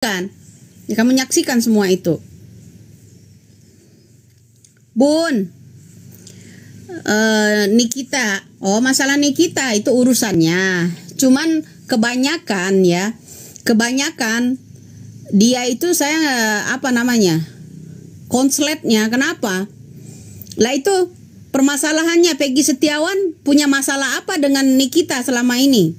Kamu menyaksikan semua itu. Bun, Nikita, masalah Nikita itu urusannya. Cuman kebanyakan dia itu saya konsletnya. Kenapa? Lah itu permasalahannya, Peggy Setiawan punya masalah apa dengan Nikita selama ini?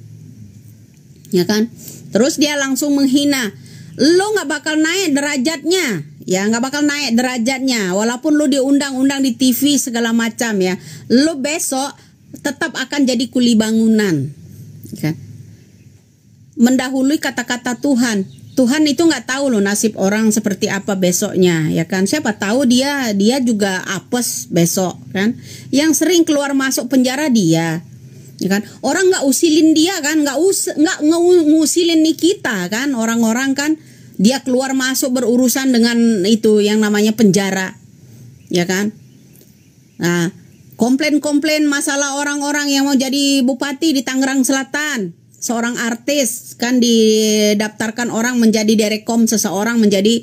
Ya kan? Terus dia langsung menghina. Lo nggak bakal naik derajatnya, ya nggak bakal naik derajatnya. Walaupun lo diundang-undang di TV segala macam ya, lo besok tetap akan jadi kuli bangunan. Ya. Mendahului kata-kata Tuhan. Tuhan itu nggak tahu lo nasib orang seperti apa besoknya, ya kan? Siapa tahu dia juga apes besok, kan? Yang sering keluar masuk penjara dia. Ya kan, orang nggak usilin dia kan, nggak ngusilin Nikita kan, orang-orang kan dia keluar masuk berurusan dengan itu yang namanya penjara, ya kan. Nah, komplain masalah orang-orang yang mau jadi bupati di Tangerang Selatan, seorang artis kan didaftarkan orang menjadi direkom seseorang menjadi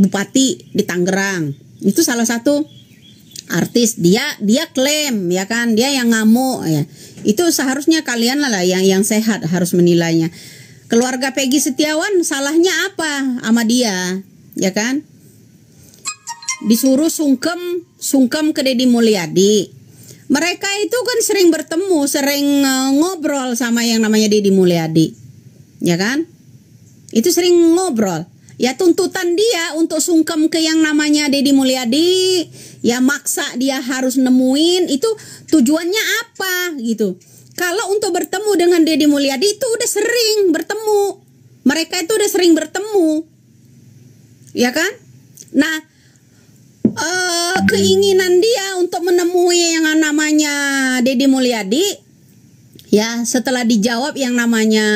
bupati di Tangerang, itu salah satu artis. Dia klaim, ya kan, dia yang ngamuk ya. Itu seharusnya kalian lah yang sehat harus menilainya. Keluarga Peggy Setiawan salahnya apa sama dia, ya kan? Disuruh sungkem ke Deddy Mulyadi. Mereka itu kan sering bertemu, sering ngobrol sama yang namanya Deddy Mulyadi, ya kan? Itu sering ngobrol. Ya tuntutan dia untuk sungkem ke yang namanya Deddy Mulyadi, ya maksa dia harus nemuin, itu tujuannya apa gitu. Kalau untuk bertemu dengan Deddy Mulyadi itu udah sering bertemu. Mereka itu udah sering bertemu. Ya kan? Nah, keinginan dia untuk menemui yang namanya Deddy Mulyadi, ya setelah dijawab yang namanya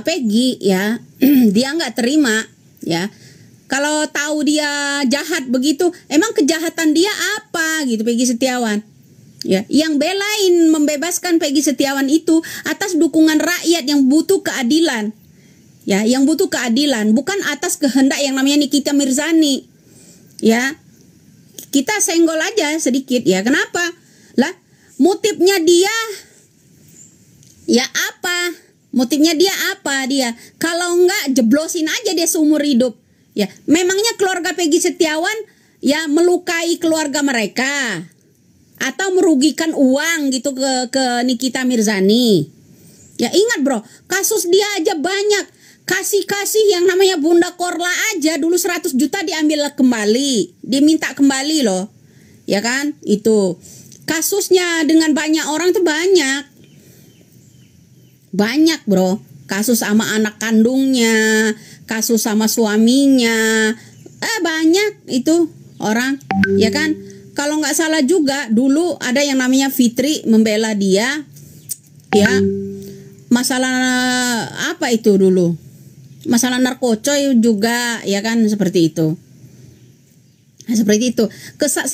Peggy, ya dia nggak terima. Ya, kalau tahu dia jahat begitu, emang kejahatan dia apa gitu Peggy Setiawan? Ya, yang belain membebaskan Peggy Setiawan itu atas dukungan rakyat yang butuh keadilan. Ya, yang butuh keadilan, bukan atas kehendak yang namanya Nikita Mirzani. Ya, kita senggol aja sedikit ya. Kenapa? Lah, motifnya dia ya apa? Motifnya dia apa dia? Kalau enggak jeblosin aja dia seumur hidup. Ya, memangnya keluarga Peggy Setiawan ya melukai keluarga mereka atau merugikan uang gitu ke Nikita Mirzani. Ya ingat bro, kasus dia aja banyak. Kasih yang namanya Bunda Korla aja dulu 100 juta diambil kembali, diminta kembali loh. Ya kan? Itu kasusnya dengan banyak orang tuh banyak bro, kasus sama anak kandungnya, kasus sama suaminya, banyak itu orang, ya kan. Kalau nggak salah juga dulu ada yang namanya Fitri membela dia, ya masalah apa itu dulu, masalah narkocoy juga, ya kan, seperti itu. Nah, seperti itu.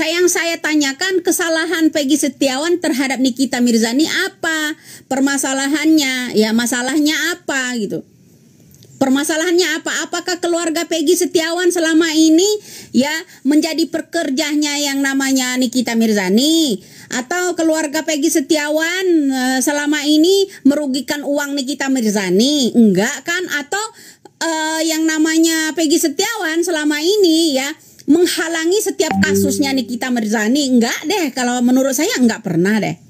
Yang saya tanyakan, kesalahan Peggy Setiawan terhadap Nikita Mirzani apa? Permasalahannya, ya masalahnya apa gitu. Permasalahannya apa? Apakah keluarga Peggy Setiawan selama ini ya menjadi pekerjanya yang namanya Nikita Mirzani? Atau keluarga Peggy Setiawan selama ini merugikan uang Nikita Mirzani? Enggak kan? Atau yang namanya Peggy Setiawan selama ini ya menghalangi setiap kasusnya Nikita Mirzani? Enggak deh, kalau menurut saya enggak pernah deh.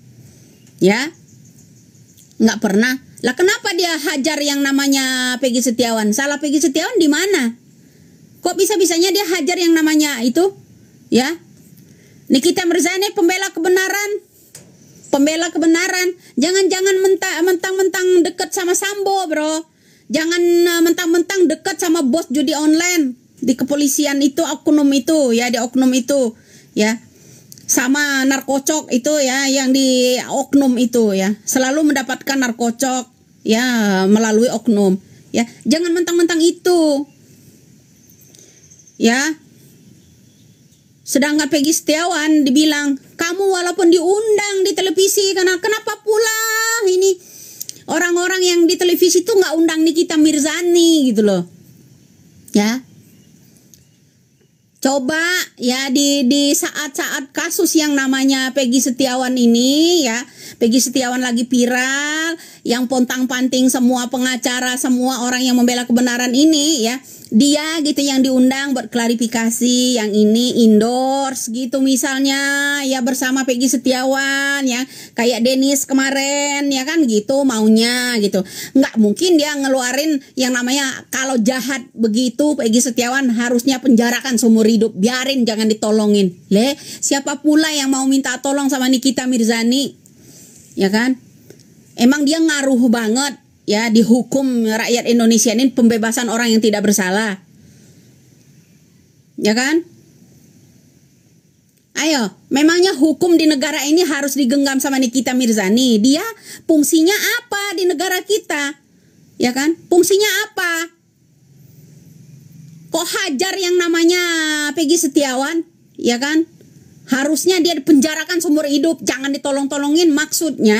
Ya, enggak pernah. Lah kenapa dia hajar yang namanya Peggy Setiawan? Salah Peggy Setiawan di mana? Kok bisa-bisanya dia hajar yang namanya itu? Ya, Nikita Mirzani pembela kebenaran. Jangan mentang-mentang deket sama Sambo, bro. Jangan mentang-mentang deket sama bos judi online di kepolisian itu, oknum itu ya, di oknum itu ya, sama narkocok itu ya, yang di oknum itu ya, selalu mendapatkan narkocok ya melalui oknum ya. Jangan mentang-mentang itu ya. Sedangkan Peggy Setiawan dibilang, kamu walaupun diundang di televisi, kenapa pula ini Orang-orang yang di televisi itu nggak undang Nikita Mirzani gitu loh. Ya. Coba ya di saat-saat kasus yang namanya Peggy Setiawan ini ya, Peggy Setiawan lagi viral, yang pontang-panting semua pengacara, semua orang yang membela kebenaran ini ya, dia gitu yang diundang buat klarifikasi, yang ini endorse gitu misalnya ya bersama Peggy Setiawan ya, kayak Dennis kemarin ya kan gitu maunya gitu. Nggak mungkin dia ngeluarin yang namanya kalau jahat begitu Peggy Setiawan harusnya penjarakan seumur hidup, biarin jangan ditolongin. Siapa pula yang mau minta tolong sama Nikita Mirzani? Ya kan? Emang dia ngaruh banget ya di hukum rakyat Indonesia ini, pembebasan orang yang tidak bersalah. Ya kan? Ayo, memangnya hukum di negara ini harus digenggam sama Nikita Mirzani? Dia fungsinya apa di negara kita? Ya kan? Fungsinya apa? Kok hajar yang namanya Peggy Setiawan? Ya kan? Harusnya dia dipenjarakan seumur hidup, jangan ditolong-tolongin. Maksudnya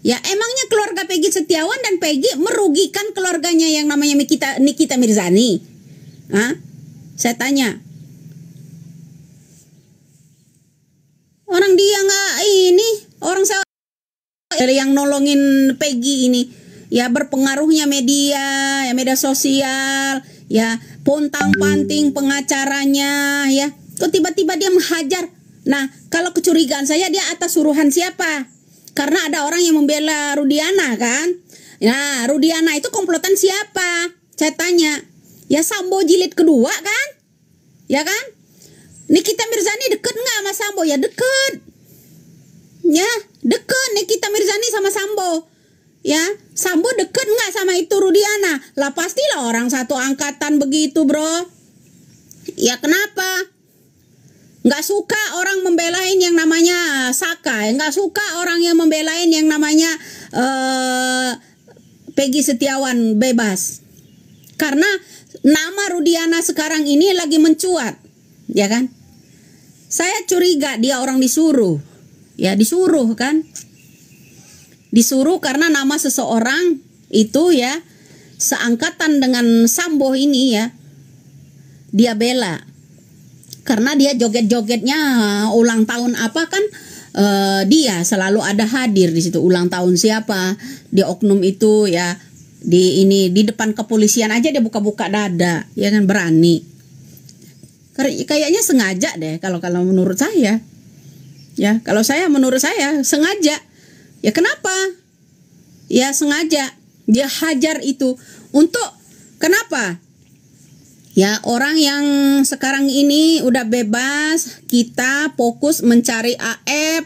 ya emangnya keluarga Peggy Setiawan dan Peggy merugikan keluarganya yang namanya Nikita Mirzani? Hah? Saya tanya. Orang dia nggak ini, orang saya yang nolongin Peggy ini ya, berpengaruhnya media, ya media sosial, ya pontang-panting pengacaranya ya. Kok tiba-tiba dia menghajar? Nah, kalau kecurigaan saya dia atas suruhan siapa? Karena ada orang yang membela Rudiana kan. Nah, Rudiana itu komplotan siapa? Saya tanya. Ya Sambo jilid kedua kan? Ya kan? Nikita Mirzani deket nggak sama Sambo? Ya deket. Ya, deket Nikita Mirzani sama Sambo. Ya, Sambo deket nggak sama itu Rudiana? Lah pastilah orang satu angkatan begitu bro. Ya kenapa? Nggak suka orang membelain yang namanya Saka, nggak suka orang yang membelain yang namanya Peggy Setiawan bebas. Karena nama Rudiana sekarang ini lagi mencuat, ya kan? Saya curiga dia orang disuruh, ya disuruh kan? Disuruh karena nama seseorang itu ya seangkatan dengan Sambo ini ya, dia bela. Karena dia joget-jogetnya ulang tahun apa kan, dia selalu ada hadir di situ. Ulang tahun siapa, di oknum itu ya, di depan kepolisian aja dia buka-buka dada, ya kan, berani. Kayaknya sengaja deh kalau menurut saya. Ya, kalau menurut saya sengaja. Ya kenapa? Ya sengaja dia hajar itu untuk kenapa? Ya orang yang sekarang ini udah bebas, kita fokus mencari AF,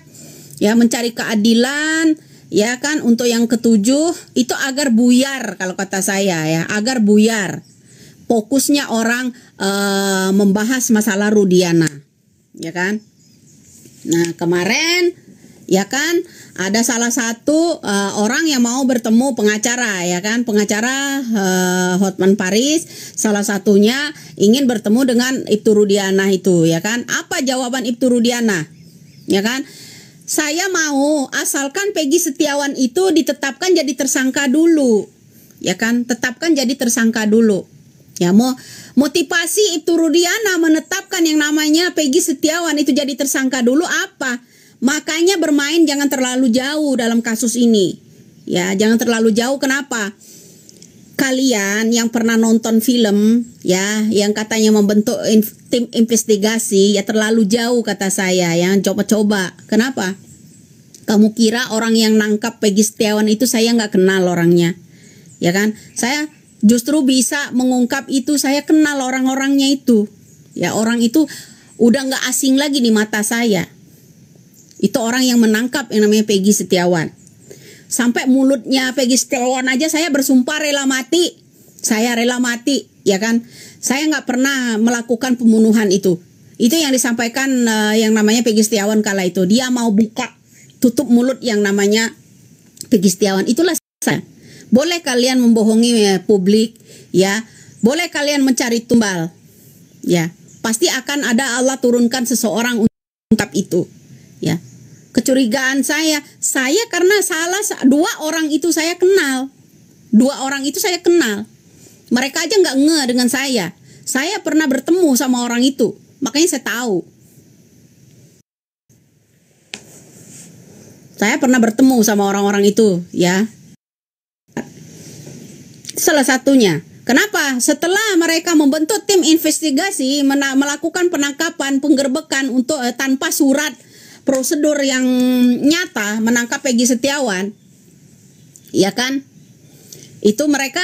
ya mencari keadilan, ya kan, untuk yang ketujuh itu agar buyar kalau kata saya ya, agar buyar. Fokusnya orang membahas masalah Rudiana, ya kan. Nah kemarin ya kan ada salah satu orang yang mau bertemu pengacara, ya kan, pengacara Hotman Paris, salah satunya ingin bertemu dengan Ibtu Rudiana itu, ya kan. Apa jawaban Ibtu Rudiana? Ya kan, saya mau asalkan Peggy Setiawan itu ditetapkan jadi tersangka dulu, ya kan, tetapkan jadi tersangka dulu. Ya, mau motivasi Ibtu Rudiana menetapkan yang namanya Peggy Setiawan itu jadi tersangka dulu apa? Makanya bermain jangan terlalu jauh dalam kasus ini. Ya, jangan terlalu jauh. Kenapa? Kalian yang pernah nonton film ya, yang katanya membentuk tim investigasi, ya terlalu jauh kata saya, yang coba-coba. Kenapa? Kamu kira orang yang nangkap Peggy Setiawan itu saya nggak kenal orangnya? Ya kan? Saya justru bisa mengungkap itu, saya kenal orang-orangnya itu. Ya, orang itu udah nggak asing lagi di mata saya. Itu orang yang menangkap yang namanya Peggy Setiawan. Sampai mulutnya Peggy Setiawan aja saya bersumpah rela mati. Saya rela mati, ya kan. Saya nggak pernah melakukan pembunuhan itu. Itu yang disampaikan yang namanya Peggy Setiawan kala itu. Dia mau buka tutup mulut yang namanya Peggy Setiawan. Itulah saya. Boleh kalian membohongi publik, ya. Boleh kalian mencari tumbal, ya. Pasti akan ada Allah turunkan seseorang untuk mengungkap itu. Ya, Kecurigaan saya karena dua orang itu saya kenal. Dua orang itu saya kenal. Mereka aja nggak nge dengan saya. Saya pernah bertemu sama orang itu, makanya saya tahu. Saya pernah bertemu sama orang-orang itu, ya. Salah satunya. Kenapa? Setelah mereka membentuk tim investigasi, melakukan penangkapan, penggerbekan untuk tanpa surat prosedur yang nyata menangkap Peggy Setiawan, ya kan? Itu mereka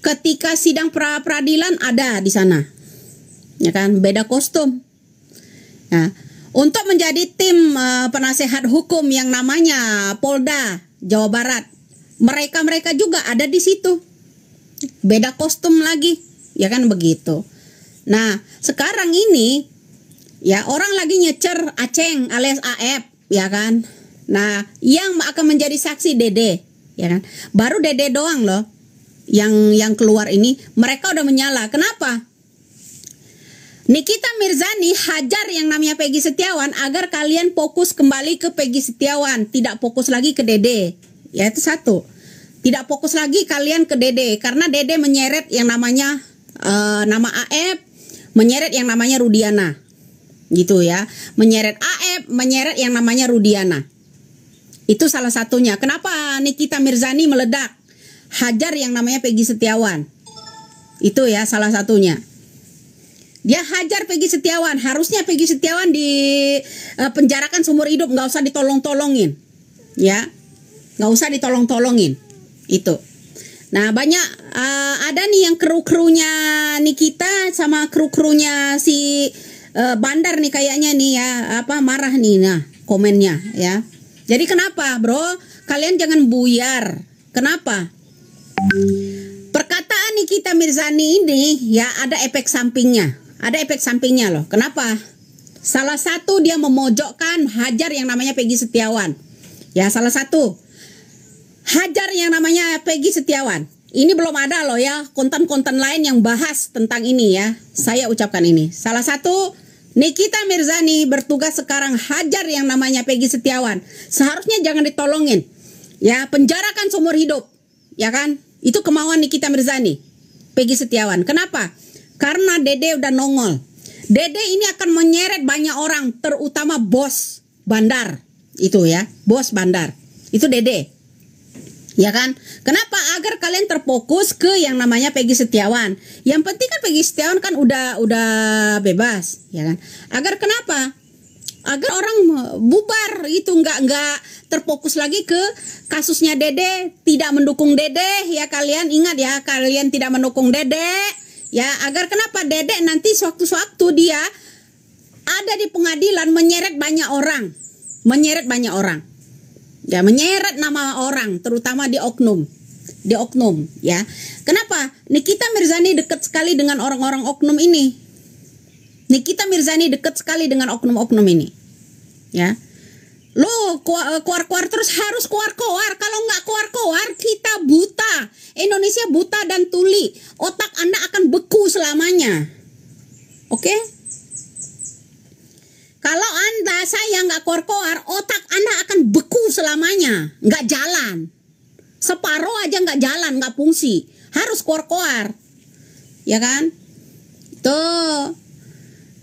ketika sidang peradilan ada di sana, ya kan? Beda kostum. Nah, untuk menjadi tim penasehat hukum yang namanya Polda Jawa Barat, mereka juga ada di situ. Beda kostum lagi, ya kan begitu. Nah, sekarang ini ya orang lagi nyecer Aceng alias AF, ya kan. Nah, yang akan menjadi saksi Dede, ya kan. Baru Dede doang loh yang keluar ini. Mereka udah menyala. Kenapa? Nikita Mirzani hajar yang namanya Peggy Setiawan agar kalian fokus kembali ke Peggy Setiawan, tidak fokus lagi ke Dede. Ya itu satu. Tidak fokus lagi kalian ke Dede karena Dede menyeret yang namanya nama AF, menyeret yang namanya Rudiana. Gitu ya. Menyeret AF, menyeret yang namanya Rudiana. Itu salah satunya. Kenapa Nikita Mirzani meledak? Hajar yang namanya Peggy Setiawan. Itu ya salah satunya. Dia hajar Peggy Setiawan. Harusnya Peggy Setiawan penjarakan seumur hidup, nggak usah ditolong-tolongin. Ya. Nggak usah ditolong-tolongin. Itu. Nah, banyak ada nih yang kru-krunya Nikita sama kru-krunya si Bandar nih kayaknya nih ya, marah nih nah komennya ya. Jadi kenapa, Bro? Kalian jangan buyar. Kenapa? Perkataan Nikita Mirzani ini ya ada efek sampingnya. Ada efek sampingnya loh. Kenapa? Salah satu dia memojokkan hajar yang namanya Peggy Setiawan. Ya, salah satu. Hajar yang namanya Peggy Setiawan. Ini belum ada loh ya konten-konten lain yang bahas tentang ini ya. Saya ucapkan ini. Salah satu Nikita Mirzani bertugas sekarang hajar yang namanya Peggy Setiawan. Seharusnya jangan ditolongin. Ya, penjarakan seumur hidup. Ya kan? Itu kemauan Nikita Mirzani. Peggy Setiawan. Kenapa? Karena Dede udah nongol. Dede ini akan menyeret banyak orang, terutama bos Bandar. Itu ya, bos Bandar. Itu Dede. Ya kan? Kenapa? Agar kalian terfokus ke yang namanya Peggy Setiawan. Yang penting kan Peggy Setiawan kan udah bebas, ya kan? Agar kenapa? Agar orang bubar itu nggak terfokus lagi ke kasusnya Dede, tidak mendukung Dede ya kalian ingat ya, kalian tidak mendukung Dede ya. Agar kenapa? Dede nanti sewaktu-waktu dia ada di pengadilan menyeret banyak orang. Ya, menyeret nama orang, terutama di oknum. Ya. Kenapa? Nikita Mirzani dekat sekali dengan orang-orang oknum ini. Nikita Mirzani dekat sekali dengan oknum-oknum ini. Ya. Lo keluar-keluar terus harus keluar-keluar. Kalau nggak keluar-keluar, kita buta. Indonesia buta dan tuli. Otak Anda akan beku selamanya. Oke? Kalau saya nggak keluar-keluar, otak Anda akan beku selamanya, nggak jalan. Separuh aja nggak jalan, nggak fungsi. Harus keluar-keluar, ya kan? Tuh,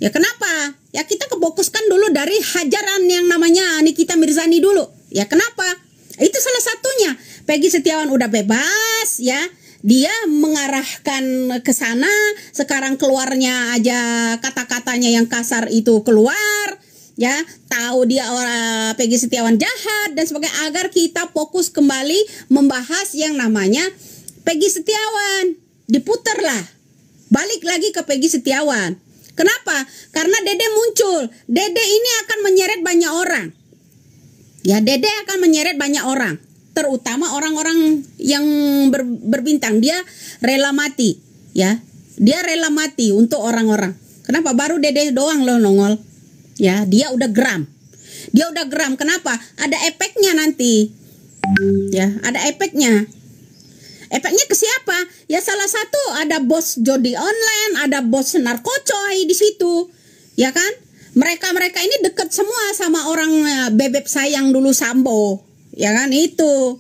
ya kenapa? Ya kita kefokuskan dulu dari hajaran yang namanya Nikita Mirzani dulu. Ya kenapa? Itu salah satunya. Peggy Setiawan udah bebas, ya. Dia mengarahkan ke sana, sekarang keluarnya aja kata-katanya yang kasar itu keluar, ya, tahu dia orang Peggy Setiawan jahat dan sebagainya, agar kita fokus kembali membahas yang namanya Peggy Setiawan. Diputarlah, balik lagi ke Peggy Setiawan. Kenapa? Karena Dede muncul. Dede ini akan menyeret banyak orang. Ya, Dede akan menyeret banyak orang. Terutama orang-orang yang berbintang. Dia rela mati, ya. Dia rela mati untuk orang-orang. Kenapa? Baru Dede doang loh nongol. Ya, dia udah geram. Kenapa? Ada efeknya nanti. Ya, ada efeknya. Efeknya ke siapa? Ya salah satu ada bos judi online, ada bos narkocoy di situ. Ya kan? Mereka ini dekat semua sama orang bebek sayang dulu Sambo, ya kan itu.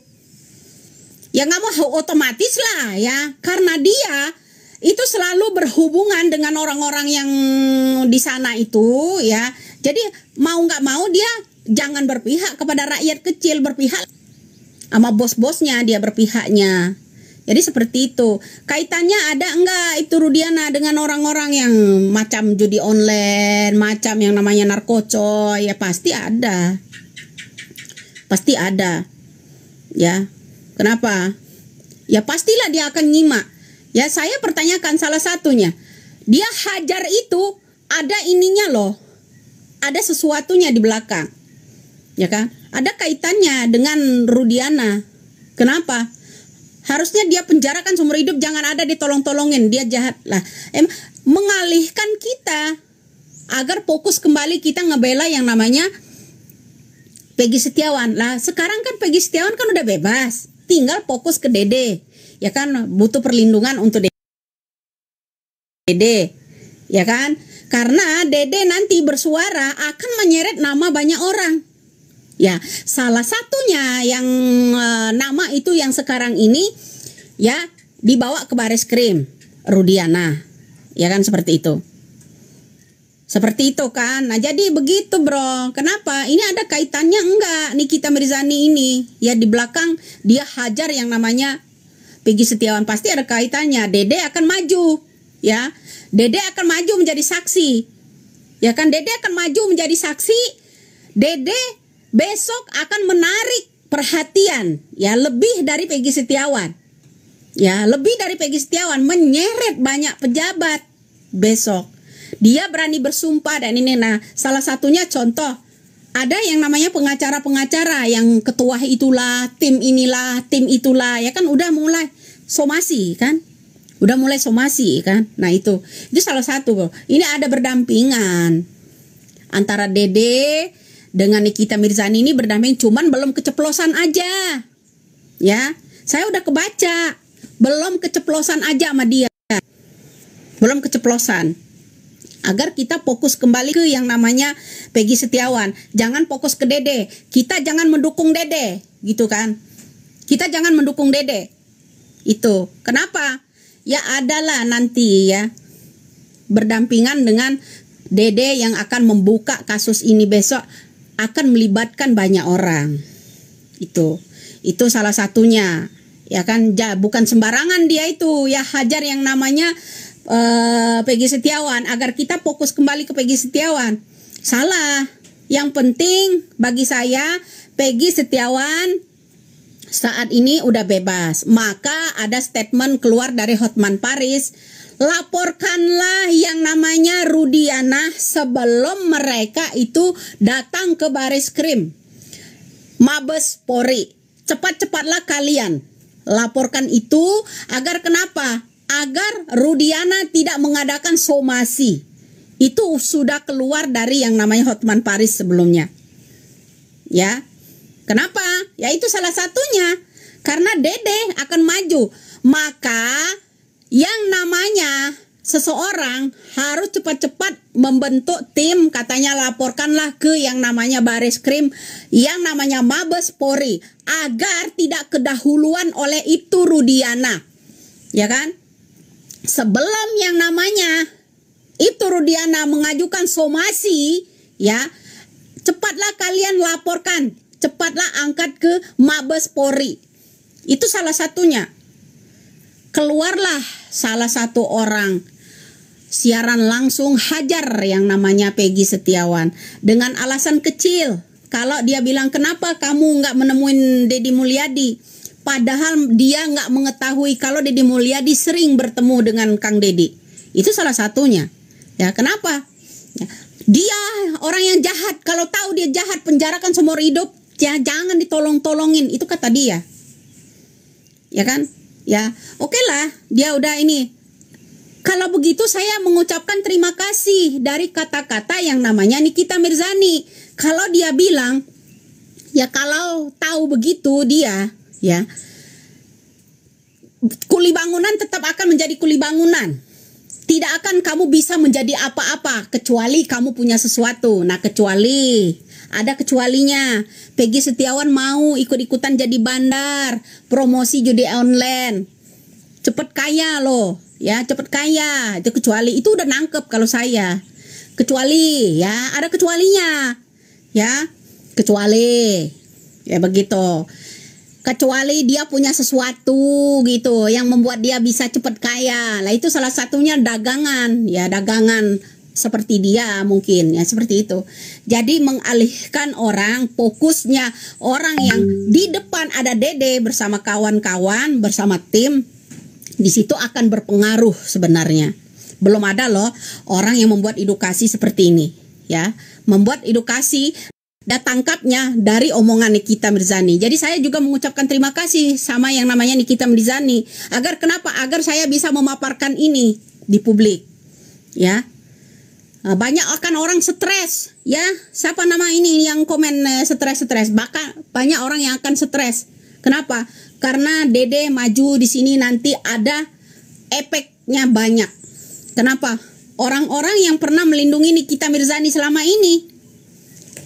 Ya nggak mau otomatis lah ya, karena dia itu selalu berhubungan dengan orang-orang yang di sana itu ya. Jadi mau nggak mau dia jangan berpihak kepada rakyat kecil, berpihak sama bos-bosnya dia berpihaknya. Jadi seperti itu. Kaitannya ada enggak itu Rudiana dengan orang-orang yang macam judi online, macam yang namanya narkocoy? Ya pasti ada. Pasti ada. Ya. Kenapa? Ya pastilah dia akan nyimak. Ya saya pertanyakan salah satunya. Dia hajar itu ada ininya loh. Ada sesuatunya di belakang. Ya kan? Ada kaitannya dengan Rudiana. Kenapa? Harusnya dia penjarakan seumur hidup, jangan ada ditolong-tolongin, dia jahat lah. Mengalihkan kita agar fokus kembali kita ngebela yang namanya Peggy Setiawan. Lah sekarang kan Peggy Setiawan kan udah bebas, tinggal fokus ke Dede. Ya kan, butuh perlindungan untuk Dede. Ya kan? Karena Dede nanti bersuara akan menyeret nama banyak orang. Ya, salah satunya yang nama itu yang sekarang ini ya dibawa ke Baris Krim, Rudiana. Ya kan seperti itu. Seperti itu kan. Nah, jadi begitu, Bro. Kenapa? Ini ada kaitannya enggak Nikita Mirzani ini? Ya di belakang dia hajar yang namanya Peggy Setiawan, pasti ada kaitannya. Dede akan maju, ya. Dede akan maju menjadi saksi. Ya kan, Dede akan maju menjadi saksi. Dede besok akan menarik perhatian ya lebih dari Peggy Setiawan. Ya, lebih dari Peggy Setiawan, menyeret banyak pejabat besok. Dia berani bersumpah dan ini, nah salah satunya contoh ada yang namanya pengacara-pengacara yang ketua itulah, tim inilah, tim itulah, ya kan udah mulai somasi kan. Udah mulai somasi kan. Nah itu salah satu, bro. Ini ada berdampingan antara Dede dengan Nikita Mirzani ini berdamping, cuman belum keceplosan aja. Ya, saya udah kebaca, belum keceplosan aja sama dia. Belum keceplosan. Agar kita fokus kembali ke yang namanya Peggy Setiawan. Jangan fokus ke Dede. Kita jangan mendukung Dede, gitu kan. Kita jangan mendukung Dede. Itu. Kenapa? Ya adalah nanti ya berdampingan dengan Dede yang akan membuka kasus ini besok, akan melibatkan banyak orang. Itu salah satunya. Ya kan, bukan sembarangan dia itu ya hajar yang namanya Peggy Setiawan agar kita fokus kembali ke Peggy Setiawan. Salah. Yang penting bagi saya Peggy Setiawan saat ini udah bebas. Maka ada statement keluar dari Hotman Paris, laporkanlah yang namanya Rudiana sebelum mereka itu datang ke Baris Krim, Mabes Polri. Cepat-cepatlah kalian laporkan itu. Agar kenapa? Agar Rudiana tidak mengadakan somasi. Itu sudah keluar dari yang namanya Hotman Paris sebelumnya. Ya. Kenapa? Ya itu salah satunya. Karena Dede akan maju. Maka yang namanya seseorang harus cepat-cepat membentuk tim, katanya laporkanlah ke yang namanya Baris Krim, yang namanya Mabes Polri, agar tidak kedahuluan oleh itu Rudiana. Ya kan? Sebelum yang namanya itu Rudiana mengajukan somasi, ya, cepatlah kalian laporkan, cepatlah angkat ke Mabes Polri. Itu salah satunya. Keluarlah salah satu orang siaran langsung hajar yang namanya Peggy Setiawan dengan alasan kecil. Kalau dia bilang, kenapa kamu nggak menemuin Deddy Mulyadi? Padahal dia nggak mengetahui kalau Deddy Mulyadi sering bertemu dengan Kang Deddy. Itu salah satunya. Ya, kenapa? Ya, dia orang yang jahat. Kalau tahu dia jahat, penjarakan seumur hidup. Ya, jangan ditolong-tolongin. Itu kata dia. Ya kan? Ya, oke lah, dia udah ini. Kalau begitu saya mengucapkan terima kasih dari kata-kata yang namanya Nikita Mirzani. Kalau dia bilang, ya kalau tahu begitu dia, ya, kuli bangunan tetap akan menjadi kuli bangunan. Tidak akan kamu bisa menjadi apa-apa kecuali kamu punya sesuatu. Nah, kecuali ada kecualinya. Peggy Setiawan mau ikut-ikutan jadi bandar, promosi judi online. Cepet kaya loh, ya, cepet kaya. Itu kecuali, itu udah nangkep kalau saya. Kecuali, ya, ada kecualinya. Ya, kecuali. Ya begitu. Kecuali dia punya sesuatu gitu yang membuat dia bisa cepat kaya. Lah itu salah satunya dagangan, ya, dagangan seperti dia mungkin, ya, seperti itu. Jadi mengalihkan orang, fokusnya orang yang di depan ada Dede bersama kawan-kawan, bersama tim, di situ akan berpengaruh sebenarnya. Belum ada loh orang yang membuat edukasi seperti ini, ya. Membuat edukasi tangkapnya dari omongan Nikita Mirzani. Jadi saya juga mengucapkan terima kasih sama yang namanya Nikita Mirzani. Agar kenapa? Agar saya bisa memaparkan ini di publik. Ya. Banyak akan orang stres, ya. Siapa nama ini yang komen stres-stres? Bahkan banyak orang yang akan stres. Kenapa? Karena Dede maju di sini nanti ada efeknya banyak. Kenapa? Orang-orang yang pernah melindungi Nikita Mirzani selama ini,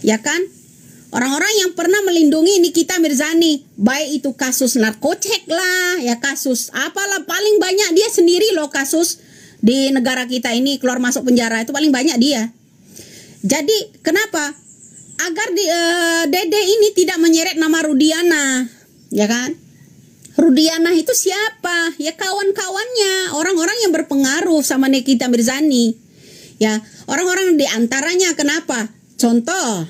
ya kan? Orang-orang yang pernah melindungi Nikita Mirzani, baik itu kasus narkocek lah, ya, kasus apalah, paling banyak dia sendiri loh kasus di negara kita ini, keluar masuk penjara itu paling banyak dia. Jadi kenapa? Agar Dede ini tidak menyeret nama Rudiana, ya kan? Rudiana itu siapa? Ya kawan-kawannya, orang-orang yang berpengaruh sama Nikita Mirzani. Ya, orang-orang di antaranya kenapa? Contoh,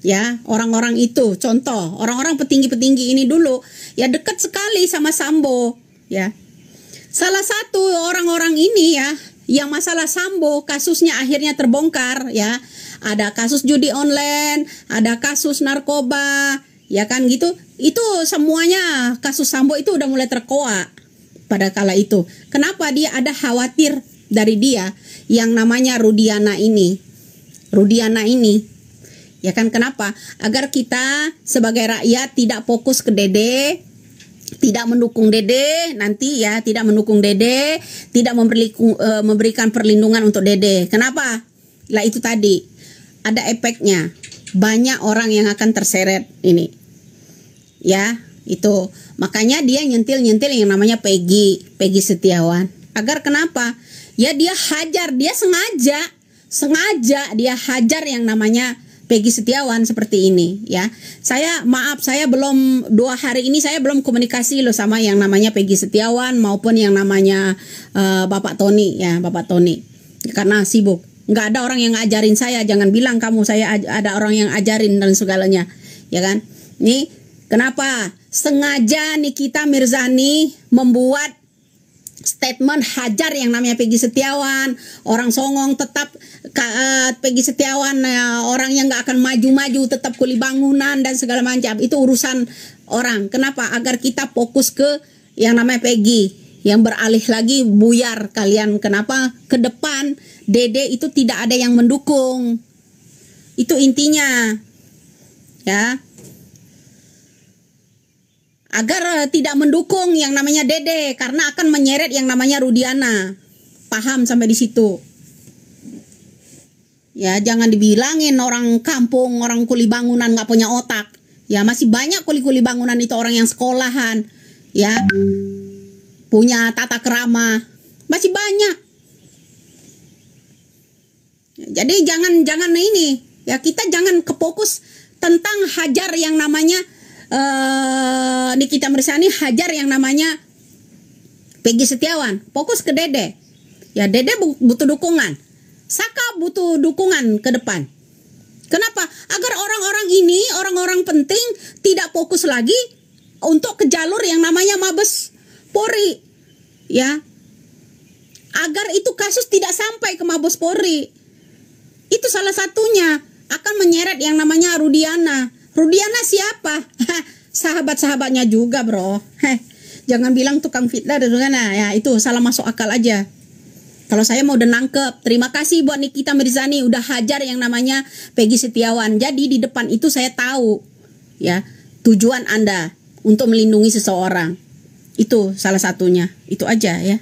ya, orang-orang itu, contoh, orang-orang petinggi-petinggi ini dulu, ya, dekat sekali sama Sambo, ya. Salah satu orang-orang ini, ya, yang masalah Sambo, kasusnya akhirnya terbongkar, ya. Ada kasus judi online, ada kasus narkoba, ya kan gitu. Itu semuanya kasus Sambo itu udah mulai terkoak pada kala itu. Kenapa? Dia ada khawatir dari dia yang namanya Rudiana ini. Rudiana ini, ya kan, kenapa? Agar kita sebagai rakyat tidak fokus ke Dede, tidak mendukung Dede, nanti ya, tidak mendukung Dede, tidak memberikan perlindungan untuk Dede. Kenapa? Lah itu tadi, ada efeknya. Banyak orang yang akan terseret ini. Ya, itu. Makanya dia nyentil-nyentil yang namanya Peggy Setiawan. Agar kenapa? Ya dia hajar, dia sengaja dia hajar yang namanya Peggy Setiawan seperti ini, ya. Saya maaf, saya belum 2 hari ini saya belum komunikasi loh sama yang namanya Peggy Setiawan maupun yang namanya Bapak Tony, ya, Bapak Tony. Karena sibuk. Nggak ada orang yang ngajarin saya, jangan bilang kamu saya ada orang yang ajarin dan segalanya, ya kan. Nih, kenapa? Sengaja Nikita Mirzani membuat statement hajar yang namanya Peggy Setiawan. Orang songong tetap Peggy Setiawan, orang yang nggak akan maju-maju, tetap kuli bangunan dan segala macam. Itu urusan orang. Kenapa? Agar kita fokus ke yang namanya Peggy, yang beralih lagi buyar kalian. Kenapa? Ke depan Dede itu tidak ada yang mendukung. Itu intinya, ya. Agar tidak mendukung yang namanya Dede, karena akan menyeret yang namanya Rudiana. Paham sampai di situ? Ya, jangan dibilangin orang kampung, orang kuli bangunan nggak punya otak. Ya, masih banyak kuli-kuli bangunan itu orang yang sekolahan, ya, punya tata kerama, masih banyak. Jadi jangan ini, ya, kita jangan kefokus tentang hajar yang namanya Nikita Mirzani, hajar yang namanya Peggy Setiawan. Fokus ke Dede. Ya, Dede butuh dukungan. Saka butuh dukungan ke depan. Kenapa? Agar orang-orang ini, orang-orang penting tidak fokus lagi untuk ke jalur yang namanya Mabes Polri. Ya. Agar itu kasus tidak sampai ke Mabes Polri. Itu salah satunya akan menyeret yang namanya Rudiana. Rudiana siapa? Sahabat-sahabatnya juga, bro. Jangan bilang tukang fitnah dan Rudiana. Ya, itu salah masuk akal aja. Kalau saya mau udah nangkep. Terima kasih buat Nikita Mirzani udah hajar yang namanya Peggy Setiawan. Jadi di depan itu saya tahu, ya, tujuan Anda untuk melindungi seseorang. Itu salah satunya. Itu aja, ya.